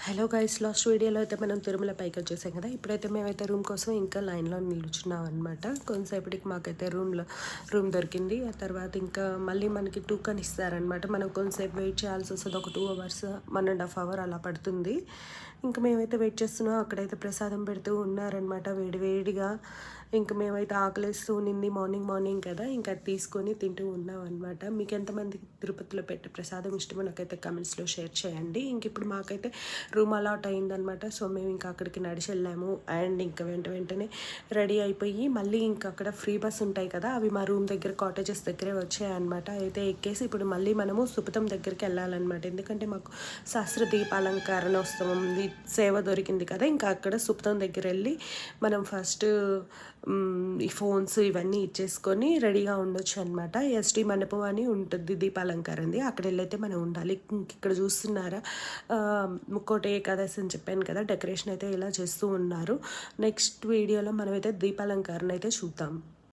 Hello guys, last వీడియోలో అయితే మనం తిరుమల పైకి వచ్చేసాం కదా. ఇప్పుడైతే మేమైతే రూమ్ కోసం ఇంకా లైన్లో నిల్చున్నాం అనమాట. కొంతసేపటికి మాకైతే రూమ్ దొరికింది. ఆ తర్వాత ఇంకా మళ్ళీ మనకి టోకెన్ ఇస్తారనమాట. మనం కొంతసేపు వెయిట్ చేయాల్సి వస్తుంది. ఒక 2 hours 1.5 hour అలా పడుతుంది. ఇంకా మేమైతే వెయిట్ చేస్తున్నాం. అక్కడైతే ప్రసాదం పెడుతూ ఉన్నారనమాట వేడిగా. ఇంకా మేమైతే ఆకలిస్తూ ఉన్నింది మార్నింగ్ కదా. ఇంకా అది తీసుకొని తింటూ ఉన్నాం అనమాట. మీకు ఎంతమందికి తిరుపతిలో పెట్టే ప్రసాదం ఇష్టమో నాకైతే కమెంట్స్లో షేర్ చేయండి. ఇంక ఇప్పుడు మాకైతే రూమ్ అలాట్ అయిందనమాట. సో మేము ఇంకా అక్కడికి నడిచి వెళ్ళాము. అండ్ ఇంకా వెంటనే రెడీ అయిపోయి మళ్ళీ ఇంకా అక్కడ ఫ్రీ బస్ ఉంటాయి కదా, అవి మా రూమ్ దగ్గర కాటేజెస్ దగ్గరే వచ్చాయన్నమాట. అయితే ఎక్కేసి ఇప్పుడు మళ్ళీ మనము సుపతం దగ్గరికి వెళ్ళాలన్నమాట. ఎందుకంటే మాకు శాస్త్ర దీపాలంకరణోత్సవం సేవ దొరికింది కదా. ఇంకా అక్కడ సుపతం దగ్గర వెళ్ళి మనం ఫస్ట్ ఈ ఫోన్స్ ఇవన్నీ ఇచ్చేసుకొని రెడీగా ఉండొచ్చు అనమాట. ఎస్టీ మండపం అని ఉంటుంది దీపాలంకారంది, అక్కడ వెళ్ళైతే మనం ఉండాలి. ఇక్కడ చూస్తున్నారా, ముక్కోటి ఏకాదశి అని చెప్పాను కదా, డెకరేషన్ అయితే ఇలా చేస్తూ ఉన్నారు. నెక్స్ట్ వీడియోలో మనమైతే దీపాలంకరణ అయితే చూద్దాం.